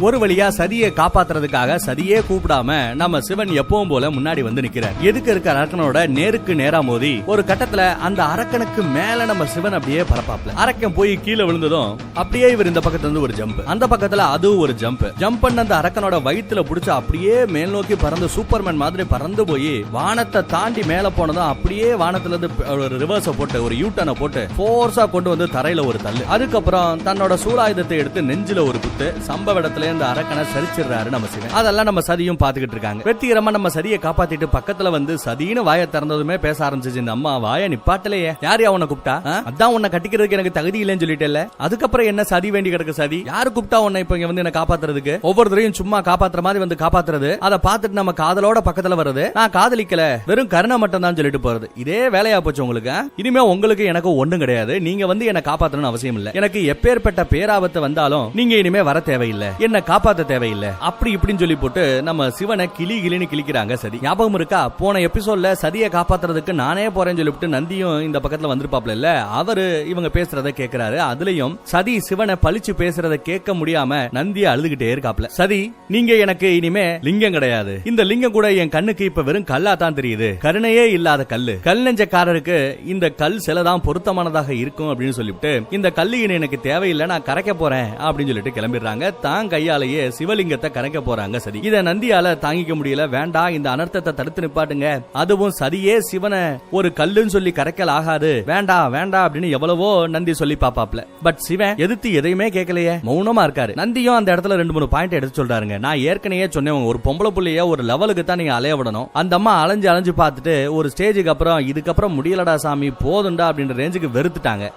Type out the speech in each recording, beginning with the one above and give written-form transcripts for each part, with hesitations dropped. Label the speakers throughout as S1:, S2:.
S1: ஒரு வழியா சதியை காப்பாத்துறதுக்காக சதியே கூப்பிடாம நம்ம சிவன் எப்பவும் போல முன்னாடி வந்து நிக்கிறார். எதுக்கு இருக்க அரக்கனோட நேருக்கு நேரா மோதி ஒரு கட்டத்துல அந்த அரக்கனுக்கு மேல நம்ம சிவன் அப்படியே பரப்பாப்ல. அரக்கன் போய் கீழே விழுந்ததும் அப்படியே இவர் இந்த பக்கத்துல இருந்து ஒரு ஜம்ப், அந்த பக்கத்துல அது ஒரு ஜம்ப் பண்ண அந்த அரக்கனோட வயித்துல புடிச்சு அப்படியே மேல் நோக்கி பறந்து சூப்பர்மேன் மாதிரி பறந்து போய் வானத்தை தாண்டி மேல போனதும் அப்படியே வானத்துல இருந்து ஒரு ரிவர்ஸ போட்டு ஒரு யூட்டனை போட்டு போர்ஸா கொண்டு வந்து தரையில ஒரு தள்ளு. அதுக்கப்புறம் தன்னோட சூலாயுதத்தை எடுத்து நெஞ்சில ஒரு குத்து. சம்பவ இடத்துல இந்த அரக்கனை சரிச்சிடுறாரு நம்ம சிவன். அதெல்லாம் நம்ம சதியும் பாத்துக்கிட்டு இருக்காங்க. வெற்றிகரமா நம்ம சதியை காப்பாத்திட்டு பக்கத்துல வந்து சதின்னு வாயை திறந்ததுமே பேச ஆரம்பிச்சு, இந்த அம்மா வாயை நிப்பாட்டலையே, யார் அவனை கூப்பிட்டா? அதான் உன்னை கட்டிக்கிறதுக்கு எனக்கு தகுதி இல்லைன்னு சொல்லிட்டேல்ல, அதுக்கப்புறம் என்ன சதி வேண்டி கிடக்கு? சதி யாரு கூப்பிட்டா உன்னை இப்ப இங்க வந்து என்ன காப்பாத்துறதுக்கு? ஒவ்வொருத்தரையும் சும்மா காப்பாத்துற மாதிரி வந்து காப்பாத்துறது, அதை பார்த்துட்டு நம்ம காதலோட பக்கத்துல வருது, நான் காதலிக்கல வெறும் கருணை மட்டும் தான் சொல்லிட்டு போறது. இதே வேலையா போச்சு உங்களுக்கு. இனிமே உங்களுக்கு எனக்கு ஒண்ணும் கிடையாது. நீங்க வந்து என்ன காப்பாத்தணும்னு அவசியம் இல்ல. எனக்கு எப்பேற்பட்ட பேராபத்து வந்தாலும் நீங்க இனிமே வர தேவையில்லை, என்ன காப்பாத்த தேவையில்லை, அப்படி இப்படின்னு சொல்லி போட்டு நம்ம சிவனை கிளின்னு கிளிக்கிறாங்க சதி. ஞாபகம் இருக்கா? போன எபிசோட்ல சதியை காப்பாத்துறதுக்கு நானே போறேன்னு சொல்லிவிட்டு நந்தியும் இந்த பக்கத்துல வந்திருப்பாப்ல இல்ல, அவரு இவங்க பேசுறத கேட்கிறாரு. அதுலயும் சதி சிவனை பழிச்சு பேசுறத கேட்க முடியாம நந்திய அழுதுகிட்டே இருக்காப்ல. சதி, நீங்க எனக்கு இனிமே லிங்கம் கிடையாது. இந்த லிங்கம் கூட என் கண்ணுக்கு இப்ப வெறும் கல்லா தான் தெரியுது, கருணையே இல்லாத கல்லு. கல் நெஞ்சக்காரருக்கு இந்த கல் சிலதான் பொருத்தமானதாக இருக்கும் அப்படின்னு சொல்லிவிட்டு இந்த கல்லு எனக்கு தேவையில்லை, நான் கரைக்க போறேன் அப்படின்னு சொல்லிட்டு கிளம்பிடுறாங்க. தான் கையாலேயே சிவலிங்கத்தை கரைக்க போறாங்க சதி. இத நந்தியால தாங்கிக்க முடியல. வேண்டாம், இந்த அனர்த்தத்தை தடுத்து நிப்பாட்டுங்க, அதுவும் சதியே சிவனை ஒரு கல்லுன்னு சொல்லி கரைக்கல் ஆகாது, வேண்டாம் வேண்டாம் அப்படின்னு எவ்வளவோ நந்தி சொல்லி பாப்பாப்ல. பட் சிவன் எதிர்த்து எதையுமே கேட்கலையே, மௌனமா இருக்காரு. நந்தியும் அந்த இடத்துல 2-3 பாயிண்ட் எடுத்து சொல்றாருங்க. நான் ஏற்கனவே சொன்னேன், ஒரு பொம்பளை புள்ளைய ஒரு லெவலுக்கு தான் நீங்க அலைய விடணும். அந்த அம்மா அலைஞ்சு பார்த்துட்டு ஒரு ஸ்டேஜுக்கு அப்புறம் இதுக்கப்புறம் முடியலடா சாமி போதுண்டா அப்படின்ற ரேஞ்சுக்கு வெறுத்துட்டாங்க.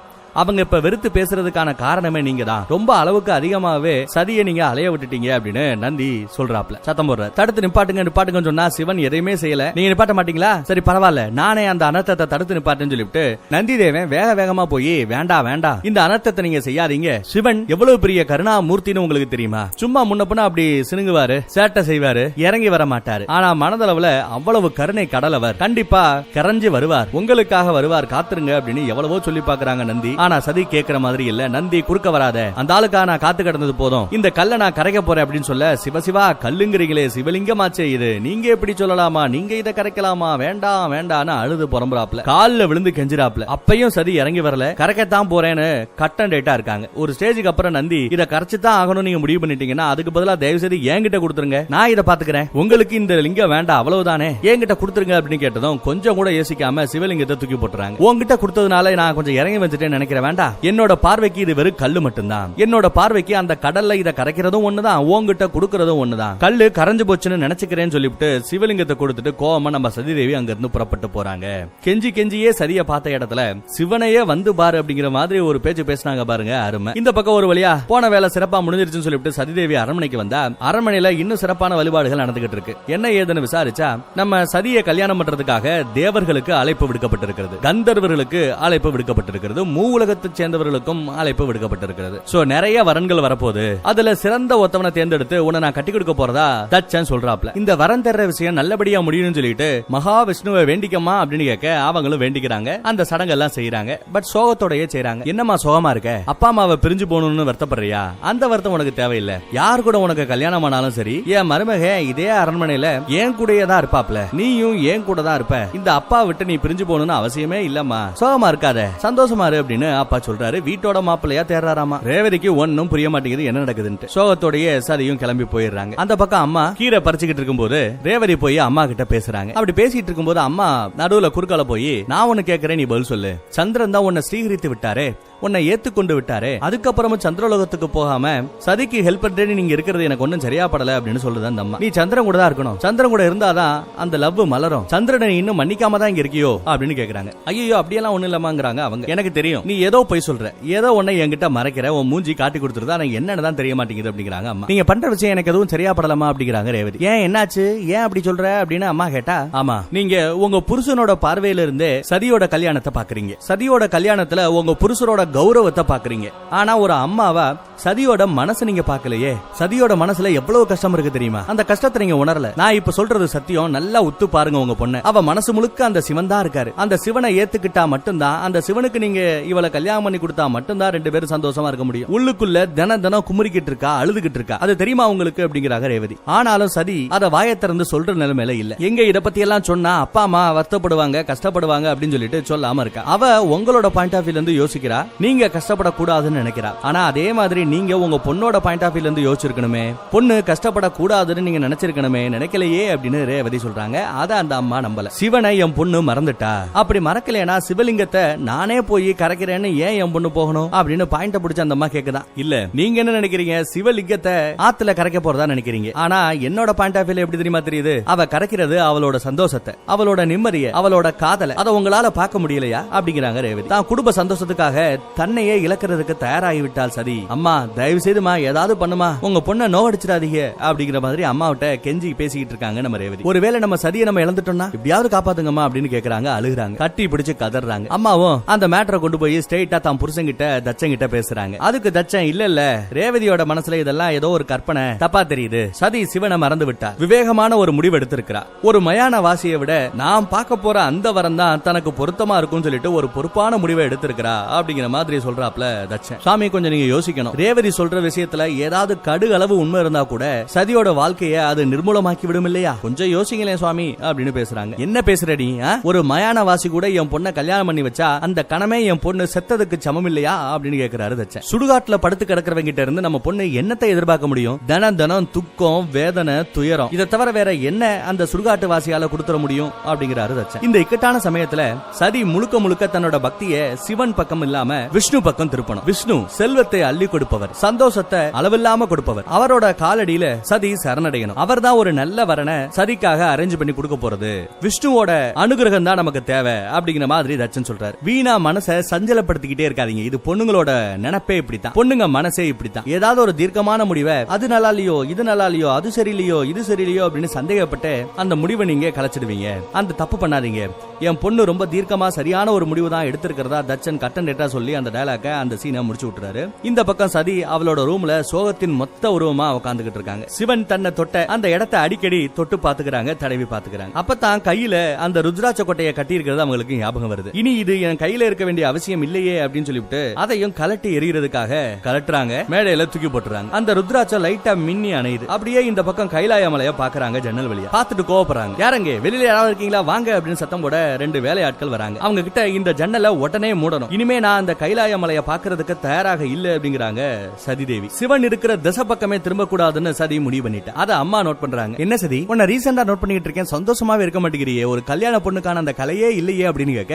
S1: அவங்க இப்ப வெறுத்து பேசுறதுக்கான காரணமே நீங்க தான். ரொம்ப அளவுக்கு அதிகமாவே சதியை நீங்க அலைய விட்டுட்டீங்க அப்படின்னு நந்தி சொல்றாப்ல. சத்தம் போடுற, தடுத்து நிப்பாட்டுங்க சொன்னா சிவன் எதையுமே செய்யல. நீங்க நிப்பாட்ட மாட்டீங்களா? சரி பரவாயில்ல, நானே அந்த அனர்த்தத்தை தடுத்து நிப்பாட்டுன்னு சொல்லிவிட்டு நந்தி தேவன் வேகமா போய் வேண்டாம் இந்த அனர்த்தத்தை நீங்க செய்யாதீங்க, சிவன் எவ்வளவு பெரிய கருணா மூர்த்தின்னு உங்களுக்கு தெரியுமா? சும்மா முன்னப்புனா அப்படி சினுங்குவாரு, சேட்டை செய்வாரு, இறங்கி வர மாட்டாரு. ஆனா மனதளவுல அவ்வளவு கருணை கடலவர், கண்டிப்பா கரைஞ்சு வருவார், உங்களுக்காக வருவார், காத்துருங்க அப்படின்னு எவ்வளவோ சொல்லி பாக்குறாங்க நந்தி. ஆனா சதி கேட்கிற மாதிரி இல்ல. நந்தி குறுக்க வராத, அந்த ஆளுக்காக நான் காத்து கிடந்தது போதும், இந்த கல்லை நான் கரைக்க போறேன் அப்படின்னு சொல்ல, சிவசிவா கல்லுங்கிறீங்களே, சிவலிங்கமாச்சே இது, நீங்க எப்படி சொல்லலாமா, நீங்க இதை கரைக்கலாமா, வேண்டாம் வேண்டான்னு அழுது புறம்புறாப்ல, காலில் விழுந்து கெஞ்சிராப்ல. அப்பையும் சதி இறங்கி வரல, கரைக்கத்தான் போறேன்னு கட்டன் டேட்டா இருக்காங்க. ஒரு ஸ்டேஜுக்கு அப்புறம் நந்தி இதை கரைச்சுதான் ஆகணும் நீங்க முடிவு பண்ணிட்டீங்கன்னா அதுக்கு பதிலா தயவு செய்து என்கிட்ட கொடுத்துருங்க, நான் இதை பாத்துக்கிறேன், உங்களுக்கு இந்த லிங்கம் வேண்டாம் அவ்வளவுதானே, என்கிட்ட கொடுத்துருங்க அப்படின்னு கேட்டதும் கொஞ்சம் கூட யோசிக்காம சிவலிங்கத்தை தூக்கி போட்டுறாங்க. உங்ககிட்ட கொடுத்ததுனால நான் கொஞ்சம் இறங்கி வந்துட்டேன்னு நினைக்கிறேன், வேண்டாம், என்னோட பார்வைக்கு இது வெறும் கல்லு மட்டும்தான், என்னோட பார்வைக்கு அந்த கடல்ல இத கரைக்கிறதும் ஒண்ணுதான், உங்ககிட்ட கொடுக்கறதும் ஒண்ணுதான், கல்லு கரைஞ்சு போச்சுன்னு நினைச்சுக்கிறேன்னு சொல்லிவிட்டு சிவலிங்கத்தை கொடுத்துட்டு கோவமா நம்ம சதிதேவி அங்க இருந்து புறப்பட்டு போறாங்க. கெஞ்சியே சதிய பார்த்த இடத்துல சிவனையே வந்து பாரு அப்படிங்கிற மாதிரி ஒரு பேச்சு பேசினாங்க பாருங்க, அருமை. இந்த பக்கம் ஒரு வழியா போன வேலை சிறப்பா முடிஞ்சிருச்சுன்னு சொல்லிட்டு சதிதேவி அரண்மனைக்கு வந்தா அரண்மனையில இன்னும் சிறப்பான வழிபாடுகள் நடந்துகிட்டு இருக்கு. என்ன ஏதுன்னு விசாரிச்சா நம்ம சதியை கல்யாணம் பண்றதுக்காக தேவர்களுக்கு அழைப்பு விடுக்கப்பட்டிருக்கிறது, கந்தர்வர்களுக்கு அழைப்பு விடுக்கப்பட்டிருக்கிறது, மூவுலகத்தை சேர்ந்தவர்களுக்கும் அழைப்பு விடுக்கப்பட்டிருக்கிறது. சோ நிறைய வரன்கள் வரப்போகுது, அதுல சிறந்த ஒருத்தவனை தேர்ந்தெடுத்து உன்னை நான் கட்டி கொடுக்க போறதா தச்சன் சொல்றாப்ல. இந்த வரன் தர்ற விஷயம் நல்லபடியா முடியும்னு சொல்லிட்டு மகாவிஷ்ணுவை வேண்டிக்கமா அப்படின்னு கேட்க அவங்களும் வேண்டிக்கிறாங்க. அந்த சடங்கு எல்லாம் செய்யறாங்க. பட் சோகத்தோடயே செய்யறாங்க. என்னமா சோகமா இருக்க, அப்பா அம்மாவை பிரிஞ்சு போகணும்னு வருத்தப்படுறியா? அந்த வருத்தம் உனக்கு தேவையில்லை. யார் கூட உனக்கு கல்யாணம் ஆனாலும் சரி, என் மருமக இதே அரண்மனையில என் கூடயே தான் இருப்பாப்ல, நீயும் என் கூட தான் இருப்ப, இந்த அப்பா விட்டு நீ பிரிஞ்சு போகணும்னு அவசியமே இல்லம்மா, சோகமா இருக்காத, சந்தோஷமா இரு அப்படின்னு அப்பா சொல்றாரு. வீட்டோட மாப்பிள்ளையா தேர்றாராமா. ரேவதிக்கு ஒன்னும் புரிய மாட்டேங்குது என்ன நடக்குதுன்னு. சோகத்தோடயே சதியும் கிளம்பி போயிடுறாங்க. அந்த பக்கம் அம்மா கீரை பறிச்சுக்கிட்டு இருக்கும்போது ரேவதி போய் அம்மா கிட்ட பேசுறாங்க. அப்படி பேசிட்டு இருக்கும்போது அம்மா நடுவுல குறுக்கால போய், நான் ஒன்னு கேட்கிறேன் நீ பதில் சொல்லு, சந்திரன் தான் உன்னை ஸ்வீகரித்து விட்டாரே, உன்னை ஏத்துக்கொண்டு விட்டாரே, அதுக்கப்புறமும் சந்திரலோகத்துக்கு போகாம சதிக்கு ஹெல்ப் பண்றேன்னு நீங்க இருக்கிறது எனக்கு ஒன்னும் சரியா படல அப்படின்னு சொல்லுது அந்த அம்மா. நீ சந்திரன் கூட தான் இருக்கணும், சந்திரன் கூட இருந்தாதான் அந்த லவ் மலரும், சந்திரனை இன்னும் மன்னிக்காம தான் இங்க இருக்கியோ அப்படின்னு கேக்குறாங்க. ஐயோ அப்படியெல்லாம் ஒண்ணு இல்லமாங்கிறாங்க அவங்க. எனக்கு தெரியும் நீ ஏதோ போய் சொல்ற, ஏதோ ஒன்னை என்கிட்ட மறைக்கிற, உன் மூஞ்சி காட்டி கொடுத்துருதா, எனக்கு என்னன்னு தான் தெரிய மாட்டேங்குது அப்படிங்கிறாங்க அம்மா. நீங்க பண்ற விஷயம் எனக்கு எதுவும் சரியா படலாமா அப்படிங்கிறாங்க ரேவதி. ஏன் என்னாச்சு, ஏன் அப்படி சொல்ற அப்படின்னு அம்மா கேட்டா, ஆமா நீங்க உங்க புருஷனோட பார்வையில இருந்தே சதியோட கல்யாணத்தை பாக்குறீங்க, சதியோட கல்யாணத்துல உங்க புருஷனோட கௌரவத்தை பாக்குறீங்க. ஆனா ஒரு அம்மாவா சதியோட மனசு நீங்க பாக்கலையே. சதியோட மனசுல எவ்வளவு கஷ்டம் இருக்கு தெரியுமா? அந்த கஷ்டத்தை நீங்க உணரல. நான் இப்ப சொல்றது சத்தியம். நல்லா உத்து பாருங்க உங்க பொண்ணு. அவ மனசு முழுக்க அந்த சிவன் தான் இருக்காரு. அந்த சிவனை ஏத்துக்கிட்டா மட்டும்தான், அந்த சிவனுக்கு நீங்க இவளை கல்யாணம் பண்ணி கொடுத்தா மட்டும்தான் 2 பேரும் சந்தோஷமா இருக்க முடியும். உள்ளுக்குள்ள தினம் குமுறிக்கிட்டு இருக்கா, அழுதுகிட்டு இருக்கா. அது தெரியுமா உங்களுக்கு அப்படிங்கிறாங்க ரேவதி. ஆனாலும் சதி அத வாயை திறந்து சொல்ற நிலைமையில இல்ல. எங்க இத பத்தி எல்லாம் சொன்னா அப்பா அம்மா வருத்தப்படுவாங்க, கஷ்டப்படுவாங்க அப்படின்னு சொல்லிட்டு சொல்லாம இருக்கா. அவ உங்களோட பாயிண்ட் ஆஃப் வியூல இருந்து யோசிக்கிறா, நீங்க கஷ்டப்படக்கூடாதுன்னு நினைக்கிறா. ஆனா அதே மாதிரி நீங்க உங்க பொண்ணோட பாயிண்ட் ஆஃப் வியூல இருந்து யோசிச்சிருக்கணுமே. பொண்ணு கஷ்டப்படக்கூடாதுன்னு நீங்க நினைச்சிருக்கணுமே, நினைக்கலையே அப்படின்னு ரேவதி சொல்றாங்க. அத அந்த அம்மா நம்பல. சிவனை என் பொண்ணு மறந்துட்டா. அப்படி மறக்கலையா சிவலிங்கத்தை நானே போய் கரைக்கிறேன்னு ஏன் என் பொண்ணு போகணும் அப்படின்னு பாயிண்ட பிடிச்ச அந்த அம்மா கேக்குதான். இல்ல நீங்க என்ன நினைக்கிறீங்க? சிவலிங்கத்தை ஆத்துல கரைக்க போறதா நினைக்கிறீங்க. ஆனா என்னோட பாயிண்ட் ஆஃப் வியூல எப்படி தெரியுமா தெரியுது? அவ கரைக்கிறது அவளோட சந்தோஷத்தை, அவளோட நிம்மதியை, அவளோட காதலை. அதை உங்களால பார்க்க முடியலையா அப்படிங்கிறாங்க ரேவதி. தான் குடும்ப சந்தோஷத்துக்காக தன்னையே இழக்கிறதுக்கு தயாராகி விட்டால் சதி. அம்மா தயவு செய்துமா ஏதாவது பண்ணுமா, உங்க பொண்ணை நோவடிச்சிடாதீங்க அப்படிங்கிற மாதிரி அம்மாவிட்ட கெஞ்சி பேசிக்கிட்டு இருக்காங்க நம்ம ரேவதி. ஒருவேளை நம்ம சதியை நம்ம இழந்துட்டோம்னா எப்படியாவது காப்பாத்துங்கம்மா அப்படின்னு கேக்குறாங்க, அழுகுறாங்க, கட்டி பிடிச்சு கதறாங்க. அம்மாவும் அந்த மேட்டரை கொண்டு போய் ஸ்ட்ரெயிட்டா தான் புருஷங்கிட்ட தச்சங்கிட்ட பேசுறாங்க. அதுக்கு தச்சன் இல்ல ரேவதியோட மனசுல இதெல்லாம் ஏதோ ஒரு கற்பனை, தப்பா தெரியுது. சதி சிவனை மறந்து விட்டா, விவேகமான ஒரு முடிவு எடுத்திருக்கிறா. ஒரு மயான வாசியை விட நாம் பார்க்க போற அந்த வரம் தான் தனக்கு பொருத்தமா இருக்கும்னு சொல்லிட்டு ஒரு பொறுப்பான முடிவை எடுத்திருக்கிறா அப்படிங்கிற மாதிரி சொல்றாப்ல தச்சன். சாமி கொஞ்சம் நீங்க யோசிக்கணும். ரேவதி சொல்ற விஷயத்துல ஏதாவது கடு அளவு உண்மை இருந்தா கூட சதியோட வாழ்க்கைய அது நிர்மூலமாக்கி விடும் இல்லையா? கொஞ்சம் யோசிங்களேன் சுவாமி அப்படின்னு பேசுறாங்க. என்ன பேசுறடி? ஒரு மயானவாசி கூட என் பொண்ணை கல்யாணம் பண்ணி வச்சா அந்த கணமே என் பொண்ணு செத்ததுக்கு சமம் இல்லையா அப்படின்னு கேக்குறாரு தச்சன். சுடுகாட்டுல படுத்து கிடக்கிறவங்க கிட்ட இருந்து நம்ம பொண்ணு என்னத்தை எதிர்பார்க்க முடியும்? தினம் துக்கம், வேதனை, துயரம். இதை தவிர வேற என்ன அந்த சுடுகாட்டு வாசியால கொடுத்துட முடியும் அப்படிங்கிறாரு தச்சன். இந்த இக்கட்டான சமயத்துல சதி முழுக்க தன்னோட பக்தியை சிவன் பக்கம் இல்லாம விஷ்ணு பக்கம் திருப்பணும். விஷ்ணு செல்வத்தை அள்ளி கொடுப்பவர், சந்தோஷத்தை அளவில்லாம கொடுப்பவர். அவரோட காலடியில சதி சரணடையணும். அவர் தான் ஒரு நல்ல வரனை சதிக்காக அரேஞ்ச் பண்ணி கொடுக்க போறது. விஷ்ணுவோட அனுகிரகம் தான் நமக்கு தேவை அப்படிங்கிற மாதிரி தச்சன் சொல்றாரு. வீணா மனசை சஞ்சலப்படுத்திக்கிட்டே இருக்காதீங்க. இது பொண்ணுங்களோட நினைப்பே இப்படித்தான். பொண்ணுங்க மனசே இப்படித்தான். ஏதாவது ஒரு தீர்க்கமான முடிவை அது நல்லா இல்லையோ, இது நல்லா இல்லையோ, அது சரியில்லையோ, இது சரியில்லையோ அப்படின்னு சந்தேகப்பட்டு அந்த முடிவை நீங்க கலைச்சிடுவீங்க. அந்த தப்பு பண்ணாதீங்க. என் பொண்ணு ரொம்ப தீர்க்கமா சரியான ஒரு முடிவு தான் எடுத்திருக்கிறதா தச்சன் கட்டன் டேட்டா சொல்லி அந்த டயலாக அந்த சீனை முடிச்சு விட்டுறாரு. இந்த பக்கம் சதி அவளோட ரூம்ல சோகத்தின் மொத்த உருவமா உட்கார்ந்துகிட்டு இருக்காங்க. சிவன் தன்னை தொட்ட அந்த இடத்தை அடிக்கடி தொட்டு பாத்துக்கிறாங்க, தடவி பாத்துக்கிறாங்க. அப்பதான் கையில அந்த ருத்ராட்ச கொட்டையை கட்டி இருக்கிறது அவங்களுக்கு ஞாபகம் வருது. இனி இது என் கையில இருக்க வேண்டிய அவசியம் இல்லையே அப்படின்னு சொல்லிவிட்டு அதையும் கலட்டி எறிகிறதுக்காக கலட்டுறாங்க, மேடையில தூக்கி போட்டுறாங்க. அந்த ருத்ராட்சம் லைட்டா மின்னி அணையுது. அப்படியே இந்த பக்கம் கைலாய மலைய பாக்குறாங்க ஜன்னல் வழியா. பார்த்துட்டு கோவப்படுறாங்க. யாரங்க வெளியில யாராவது இருக்கீங்களா, வாங்க அப்படின்னு சத்தம் போட 2 வேலையாட்கள் வராங்க. அவங்க கிட்ட இந்த ஜன்னலை உடனே மூடணும், இனிமே நான் அந்த கைலாய மலைய பாக்குறதுக்கு தயாராக இல்ல அப்படிங்கிறாங்க சதிதேவி. சிவன் இருக்கிற திசை பக்கமே திரும்ப கூடாதுன்னு சதி முடிவு பண்ணிட்டா. அத அம்மா நோட் பண்றாங்க. என்ன சதி, உன்னை ரீசெண்டா நோட் பண்ணிட்டு இருக்கேன், சந்தோஷமாவே இருக்க மாட்டேங்கிறியே, ஒரு கல்யாண பொண்ணுக்கான அந்த கலையே இல்லையே அப்படின்னு கேட்க,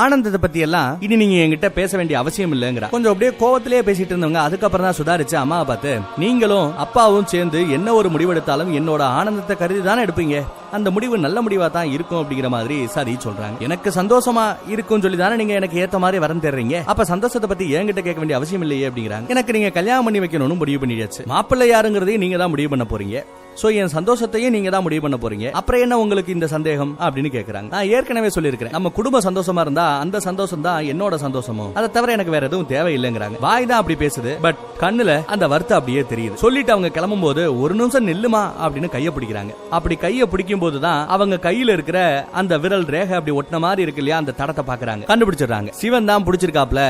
S1: ஆனந்தத்தை பத்தி எல்லாம் இனி நீங்க என்கிட்ட பேச வேண்டிய அவசியம் இல்லைங்கிற. கொஞ்சம் அப்படியே கோவத்திலேயே பேசிட்டு இருந்தவங்க அதுக்கப்புறம் தான் சுதாரிச்சு அம்மாவை பார்த்து, நீங்களும் அப்பாவும் சேர்ந்து என்ன ஒரு முடிவெடுத்தாலும் என்னோட ஆனந்தத்தை கருதி தானே எடுப்பீங்க, அந்த முடிவு நல்ல முடிவா தான் இருக்கும் அப்படிங்கிற மாதிரி சரி சொல்றாங்க. எனக்கு சந்தோஷமா இருக்கும் சொல்லி தானே நீங்க எனக்கு ஏத்த மாதிரி வரம் தேடுறீங்க, அப்ப சந்தோஷத்தை பத்தி என்கிட்ட கேட்க வேண்டிய அவசியம் இல்லையே அப்படிங்கிறாங்க. எனக்கு நீங்க கல்யாணம் பண்ணி வைக்கணும்னு முடிவு பண்ணியாச்சு, மாப்பிள்ளை யாருங்கிறதையும் நீங்க தான் முடிவு பண்ண போறீங்க, சோ என் சந்தோஷத்தையும் நீங்க தான் முடிவு பண்ண போறீங்க, அப்புறம் என்ன உங்களுக்கு இந்த சந்தேகம் அப்படின்னு கேக்குறாங்க. நான் ஏற்கனவே சொல்லியிருக்கிறேன், நம்ம குடும்ப சந்தோஷமா இருந்தா அந்த சந்தோஷம் தான் என்னோட சந்தோஷமும், அதை தவிர எனக்கு வேற எதுவும் தேவையில்லைங்கிறாங்க. வாய் தான் அப்படி பேசுது, பட் கண்ணுல அந்த வருத்தம் அப்படியே தெரியுது. சொல்லிட்டு அவங்க கிளம்பும் போது ஒரு நிமிஷம் நில்லுமா அப்படின்னு கைய பிடிக்கிறாங்க. அப்படி கைய பிடிக்கும் போதுதான் அவங்க கையில இருக்கிற அந்த விரல் ரேகை அப்படி ஒட்டின மாதிரி இருக்கு இல்லையா, அந்த தடத்தை பாக்குறாங்க, கண்டுபிடிச்சிடுறாங்க. சிவன் தான் பிடிச்சிருக்காப்ல,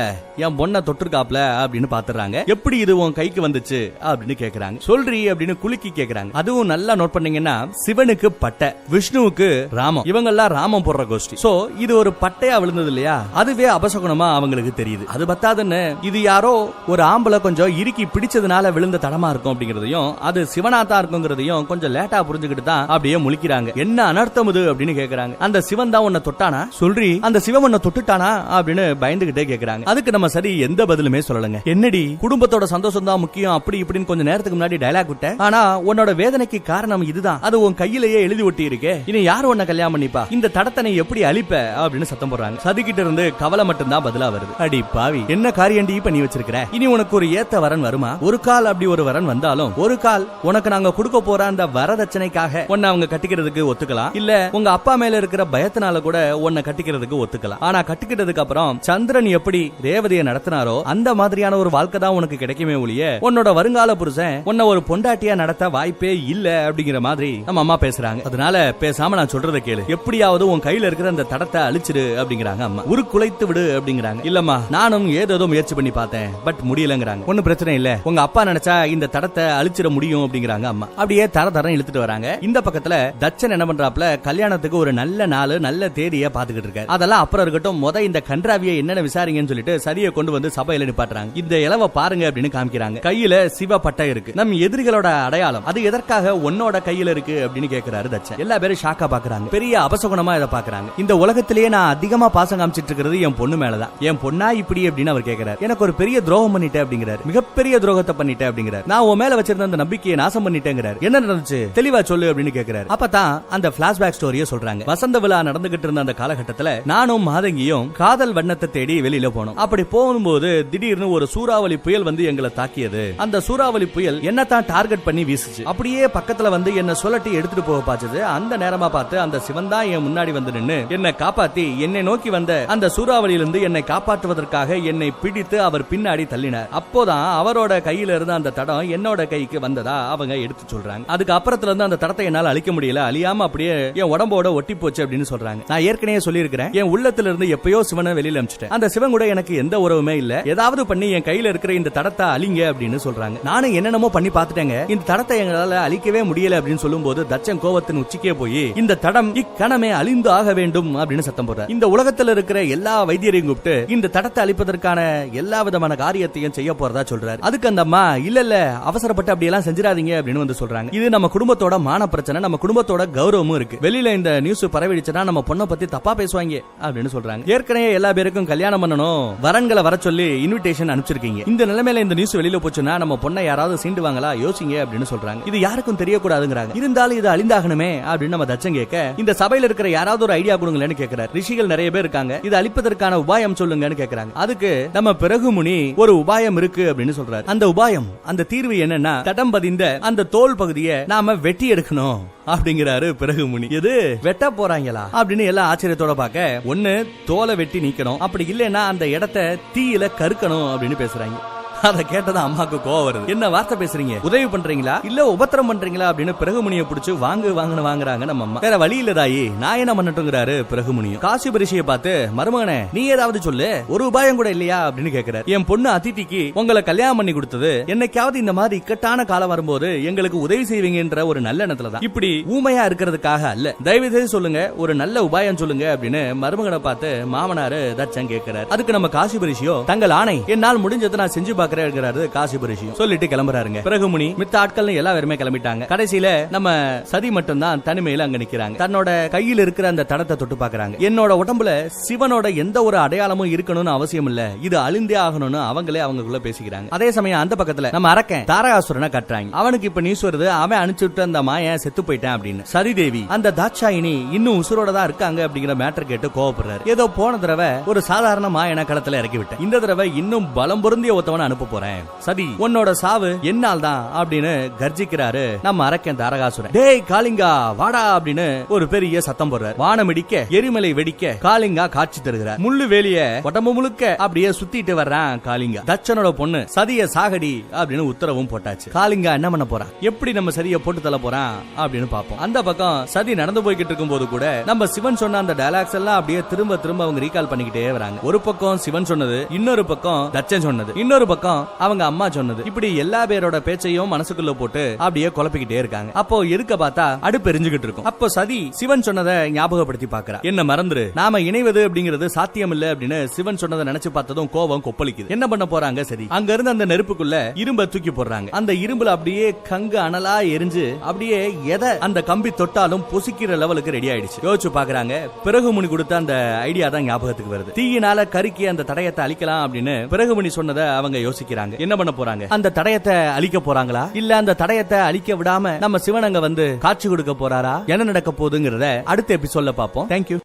S1: என் பொண்ணை தொட்டிருக்காப்ல அப்படின்னு பாத்துறாங்க. எப்படி இது உன் கைக்கு வந்துச்சு அப்படின்னு கேக்குறாங்க. சொல்றி அப்படின்னு குலுக்கி கேக்குறாங்க. அதுவும் நல்லா நோட் பண்ணீங்கன்னா சிவனுக்கு பட்டை, விஷ்ணுவுக்கு ராமம், இவங்க எல்லாம் ராமம் போடுற கோஷ்டி. சோ இது ஒரு பட்டையா விழுந்தது இல்லையா, அதுவே அபசகுணமா அவங்களுக்கு தெரியுது. அது பத்தாதுன்னு இது யாரோ ஒரு ஆம்பளை கொஞ்சம் இறுக்கி பிடிச்சதுனால விழுந்த தடமா இருக்கும் அப்படிங்கறதையும், அது சிவனாத்தா இருக்குங்கிறதையும் கொஞ்சம் லேட்டா புரிஞ்சுக்கிட்டு தான் அப்படியே முழிக்கிறாங்க. என்ன அனர்த்தம் இது அப்படின்னு கேக்குறாங்க. அந்த சிவன் தான் உன்னை தொட்டானா, சொல்றி அந்த சிவன் உன்னை தொட்டுட்டானா அப்படின்னு பயந்துகிட்டே கேக்குறாங்க. அதுக்கு நம்ம சரி எந்த பதிலுமே சொல்லலங்க. என்னடி குடும்பத்தோட சந்தோஷம் தான் முக்கியம் அப்படி இப்படின்னு கொஞ்சம் நேரத்துக்கு முன்னாடி டயலாக் விட்ட, ஆனா உன்னோட வேதனை பிரச்சனைக்கு காரணம் இதுதான், அது உன் கையிலேயே எழுதி ஒட்டி இருக்கே, இனி யார் உன்னை கல்யாணம் பண்ணிப்பா, இந்த தடத்தனை எப்படி அழிப்ப அப்படின்னு சத்தம் போடுறாங்க. சதிக்கிட்ட இருந்து கவலை மட்டும்தான் பதிலா வருது. அடி பாவி, என்ன காரியண்டி பண்ணி வச்சிருக்கிற, இனி உனக்கு ஒரு ஏத்த வரன் வருமா, ஒரு கால் அப்படி ஒரு வரன் வந்தாலும் ஒரு கால் உனக்கு நாங்க கொடுக்க போற அந்த வரதட்சணைக்காக உன்னை அவங்க கட்டிக்கிறதுக்கு ஒத்துக்கலாம், இல்ல உங்க அப்பா மேல இருக்கிற பயத்தினால கூட உன்னை கட்டிக்கிறதுக்கு ஒத்துக்கலாம். ஆனா கட்டிக்கிட்டதுக்கு அப்புறம் சந்திரன் எப்படி ரேவதியை நடத்தினாரோ அந்த மாதிரியான ஒரு வாழ்க்கை தான் உனக்கு கிடைக்குமே ஒழிய உன்னோட வருங்கால புருஷன் உன்னை ஒரு பொண்டாட்டியா நடத்த வாய்ப்பே இல்ல அப்படிங்கிற மாதிரி நம்ம அம்மா பேசுறாங்க. அதனால பேசாம நான் சொல்றத கேளு, எப்படியாவது உன் கையில இருக்கிற அந்த தடத்தை அழிச்சிடு அப்படிங்கிறாங்க அம்மா. உருக்குலைத்து விடு அப்படிங்கிறாங்க. இல்லம்மா, நானும் ஏதோ முயற்சி பண்ணி பார்த்தேன், பட் முடியலங்கிறாங்க. ஒன்னும் பிரச்சனை இல்ல, உங்க அப்பா நினைச்சா இந்த தடத்தை அழிச்சிட முடியும் அப்படிங்கிறாங்க அம்மா. அப்படியே தரம் இழுத்துட்டு வராங்க. இந்த பக்கத்துல தச்சன் என்ன பண்றாப்ல, கல்யாணத்துக்கு ஒரு நல்ல நாள் நல்ல தேதியை பாத்துக்கிட்டு இருக்காரு. அதெல்லாம் அப்புறம் இருக்கட்டும், இந்த கன்றாவியை என்னென்ன விசாரிங்கன்னு சொல்லிட்டு சரியை கொண்டு வந்து சபையில நிப்பாட்டுறாங்க. இந்த இலவ பாருங்க அப்படின்னு காமிக்கிறாங்க. கையில சிவ பட்டை இருக்கு, நம் எதிரிகளோட அடையாளம், அது எதற்காக உன்னோட கையில இருக்கு அப்படின்னு கேக்குறாரு தச்சன். எல்லா பேரும் ஷாக்கா பாக்குறாங்க, பெரிய அபசகுணமா இதை பாக்குறாங்க. இந்த உலகத்திலேயே நான் அதிகமா பாசம் காமிச்சிட்டு இருக்கிறது என் பொண்ணு மேலதான், என் பொண்ணா இப்படி அப்படின்னு அவர் கேக்குறாரு. எனக்கு ஒரு பெரிய துரோகம் பண்ணிட்டேன் அப்படிங்கிறாரு, மிகப்பெரிய துரோகத்தை பண்ணிட்டேன் அப்படிங்கிறாரு. நான் உன் மேல வச்சிருந்த அந்த நம்பிக்கையை நாசம் பண்ணிட்டேங்கிறாரு. என்ன நடந்துச்சு தெளிவா சொல்லு அப்படின்னு கேக்குறாரு. அப்பதான் அந்த பிளாஷ்பேக் ஸ்டோரியை சொல்றாங்க. வசந்த விழா நடந்துகிட்டு இருந்த அந்த காலகட்டத்துல நானும் மாதங்கியும் காதல் வண்ணத்தை தேடி வெளியில போனோம். அப்படி போகும்போது திடீர்னு ஒரு சூறாவளி புயல் வந்து எங்களை தாக்கியது. அந்த சூறாவளி புயல் என்னத்தான் டார்கெட் பண்ணி வீசுச்சு. அப்படியே பக்கத்துல வந்து என்ன சொல்லட்டி எடுத்துட்டு போக பாச்சது. அந்த நேரமா பார்த்து அந்த சிவன் தான் என் முன்னாடி வந்து நின்னு என்னை காப்பாத்தி என்னை நோக்கி வந்த அந்த சூறாவளியிலிருந்து என்னை காப்பாற்றுவதற்காக என்னை பிடித்து அவர் பின்னாடி தள்ளினார். அப்போதான் அவரோட கையில இருந்த அந்த தடம் என்னோட கைக்கு வந்ததா அவங்க எடுத்து சொல்றாங்க. அதுக்கு அப்புறத்துல இருந்து அந்த தடத்தை என்னால அழிக்க முடியல, அழியாம அப்படியே என் உடம்போட ஒட்டி போச்சு அப்படின்னு சொல்றாங்க. நான் ஏற்கனவே சொல்லியிருக்கிறேன், என் உள்ளத்துல இருந்து எப்பயோ சிவனை வெளியில அனுப்பிச்சிட்டேன். அந்த சிவன் கூட எனக்கு எந்த உறவுமே இல்ல, ஏதாவது பண்ணி என் கையில இருக்கிற இந்த தடத்தை அழிங்க அப்படின்னு சொல்றாங்க. நானும் என்னென்னமோ பண்ணி பார்த்துட்டேங்க, இந்த தடத்தை எங்களால அழிக்கவே முடியல அப்படின்னு சொல்லும் போது தச்சன் கோவத்தின் உச்சிக்கே போய் இந்த தடம் இக்கணமே அழிந்து ஆக வேண்டும் அப்படின்னு சத்தம் போடுறார். இந்த உலகத்துல இருக்கிற எல்லா வைத்தியரையும் கூப்பிட்டு இந்த தடத்தை அழிப்பதற்கான எல்லா விதமான காரியத்தையும் செய்ய போறதா சொல்றாரு. அதுக்கு அந்த அம்மா இல்ல அவசரப்பட்டு அப்படி எல்லாம் செஞ்சிடாதீங்க அப்படின்னு வந்து சொல்றாங்க. இது நம்ம குடும்பத்தோட மான பிரச்சனை, நம்ம குடும்பத்தோட கௌரவமும் இருக்கு, வெளியில இந்த நியூஸ் பரவிடுச்சுன்னா நம்ம பொண்ணை பத்தி தப்பா பேசுவாங்க அப்படின்னு சொல்றாங்க. ஏற்கனவே எல்லா பேருக்கும் கல்யாணம் பண்ணணும், வரன்களை வர சொல்லி இன்விடேஷன் அனுப்பிச்சிருக்கீங்க, இந்த நிலைமையில இந்த நியூஸ் வெளியில போச்சுன்னா நம்ம பொண்ணை யாராவது சீண்டுவாங்களா யோசிங்க அப்படின்னு சொல்றாங்க. இது யாருக்கும் தெரியக்கூடாதுங்கிறாங்க. இருந்தாலும் இது அழிந்தாகணுமே அப்படின்னு நம்ம தச்சன் கேட்க, இந்த சபையில இருக்கிற யாராவது ஒரு ஐடியா கொடுங்களேன்னு கேட்கிறார். ரிஷிகள் நிறைய பேர் இருக்காங்க, இது அழிப்பதற்கான உபாயம் சொல்லுங்கன்னு கேட்கறாங்க. அதுக்கு நம்ம பிறகு முனி ஒரு உபாயம் இருக்கு அப்படின்னு சொல்றாரு. அந்த உபாயம், அந்த தீர்வு என்னன்னா தடம் பதிந்த அந்த தோல் பகுதியை நாம வெட்டி எடுக்கணும் அப்படிங்கிறாரு பிறகு முனி. எது வெட்ட போறாங்களா அப்படின்னு எல்லாம் ஆச்சரியத்தோட பாக்க, ஒன்னு தோலை வெட்டி நீக்கணும், அப்படி இல்லைன்னா அந்த இடத்தை தீயில கருக்கணும் அப்படின்னு பேசுறாங்க. அதை கேட்டதா அம்மாக்கு கோவம் வருது. என்ன வார்த்தை பேசுறீங்க, உதவி பண்றீங்களா இல்ல உபத்திரம் பண்றீங்களா அப்படின்னு பிறகுமுனியை பிடிச்சு வாங்குறாங்க நம்ம அம்மா. வேற வழி இல்ல தாயி, நான் என்ன பண்ணட்டுங்கிறாரு பிறகுமுனியும். காசிப ரிஷியை பார்த்து, மருமகனே நீ ஏதாவது சொல்லு, ஒரு உபாயம் கூட இல்லையா அப்படின்னு கேக்குறாரு. என் பொண்ணு அதிதிக்கு உங்களை கல்யாணம் பண்ணி கொடுத்தது என்னைக்காவது இந்த மாதிரி இக்கட்டான காலம் வரும்போது எங்களுக்கு உதவி செய்வீங்கன்ற ஒரு நல்ல எண்ணத்துல தான், இப்படி ஊமையா இருக்கிறதுக்காக அல்ல, தயவு செய்து சொல்லுங்க, ஒரு நல்ல உபாயம் சொல்லுங்க அப்படின்னு மருமகனை பார்த்து மாமனாரு தச்சன் கேட்கிறாரு. அதுக்கு நம்ம காசிப ரிஷியோ, தங்கள் ஆணை, என்னால் முடிஞ்சதை நான் செஞ்சு பார்க்க காசிப ரிஷியும் சொல்லிட்டு கிளம்புறாருங்க. பிறகு முனி மித்த ஆட்கள் எல்லாருமே கிளம்பிட்டாங்க. கடைசியில நம்ம சதி மட்டும் தான் தனிமையில அங்க நிக்கிறாங்க. தன்னோட கையில் இருக்கிற அந்த தடத்தை தொட்டு பாக்குறாங்க. என்னோட உடம்புல சிவனோட எந்த ஒரு அடையாளமும் இருக்கணும்னு அவசியம் இல்ல, இது அழிந்தே ஆகணும்னு அவங்களே அவங்களுக்குள்ள பேசிக்கிறாங்க. அதே சமயம் அந்த பக்கத்துல நம்ம அரக்கன் தாரகாசுரனை கட்டுறாங்க. அவனுக்கு இப்ப நியூஸ் வருது, அவன் அனுப்பிச்சுட்டு அந்த மாயன் செத்து போயிட்டான் அப்படின்னு. சரிதேவி அந்த தாட்சாயினி இன்னும் உசுரோட தான் இருக்காங்க அப்படிங்கிற மேட்டர் கேட்டு கோவப்படுறாரு. ஏதோ போன தடவை ஒரு சாதாரண மாயனை களத்துல இறக்கி விட்டேன், இந்த தடவை இன்னும் பலம் பொருந்திய ஒருத்தவனை அனுப்ப போறேன், சதி உன்னோட சாவு என்னால் தான் அப்படின்னு கர்ஜிக்கிறாரு நம்ம அரக்கன் தாரகாசுரன். டேய் காளிங்கா வாடா அப்படின்னு ஒரு பெரிய சத்தம் போடுறார். வானம் இடிக்க எரிமலை வெடிக்க காளிங்கா காட்சி தருகிறார். முள்ளு வேலிய உடம்பு முழுக்க அப்படியே சுத்திட்டு வர்றான் காளிங்கா. தச்சனோட பொண்ணு சதிய சாகடி அப்படின்னு உத்தரவும் போட்டாச்சு. காளிங்கா என்ன பண்ண போறான், எப்படி நம்ம சதிய போட்டு தள்ள போறான் அப்படின்னு பாப்போம். அந்த பக்கம் சதி நடந்து போய்கிட்டு இருக்கும் போது கூட நம்ம சிவன் சொன்ன அந்த டயலாக்ஸ் எல்லாம் அப்படியே திரும்ப திரும்ப அவங்க ரீகால் பண்ணிக்கிட்டே வராங்க. ஒரு பக்கம் சிவன் சொன்னது, இன்னொரு பக்கம் தச்சன் சொன்னது, இன்னொரு பக்கம் அவங்க அம்மா சொன்னது, இப்படி எல்லா பேரோட பேச்சையும் மனசுக்குள்ள போட்டு அப்படியே குழப்பிக்கிட்டே இருக்காங்க. அப்போ எதுக்க பார்த்தா அடுப்பு எரிஞ்சுகிட்டு இருக்கும். அப்போ சதி சிவன் சொன்னதை ஞாபகப்படுத்தி பாக்குறா. என்ன மறந்துரு, நாம இணைவது அப்படிங்கிறது சாத்தியம் இல்ல அப்படின்னு சிவன் சொன்னதை நினைச்சு பார்த்ததும் கோபம் கொப்பளிக்குது. என்ன பண்ண போறாங்க, சரி அங்க இருந்து அந்த நெருப்புக்குள்ள இரும்ப தூக்கி போடுறாங்க. அந்த இரும்புல அப்படியே கங்கு அனலா எரிஞ்சு அப்படியே எதை அந்த கம்பி தொட்டாலும் பொசிக்கிற லெவலுக்கு ரெடி ஆயிடுச்சு. யோசிச்சு பாக்குறாங்க. பிறகு முனி கொடுத்த அந்த ஐடியா தான் ஞாபகத்துக்கு வருது. தீயினால கருக்கி அந்த தடயத்தை அழிக்கலாம் அப்படின்னு பிறகு முனி சொன்னதை அவங்க யோசிக்கிறாங்க. என்ன பண்ண போறாங்க? அந்த தடயத்தை அழிக்க போறாங்களா, இல்ல அந்த தடயத்தை அழிக்க விடாம நம்ம சிவன் அங்க வந்து காட்சி கொடுக்க போறாரா, என்ன நடக்க போகுதுங்கிறத அடுத்த எபிசோட்ல பாப்போம். தேங்க்யூ.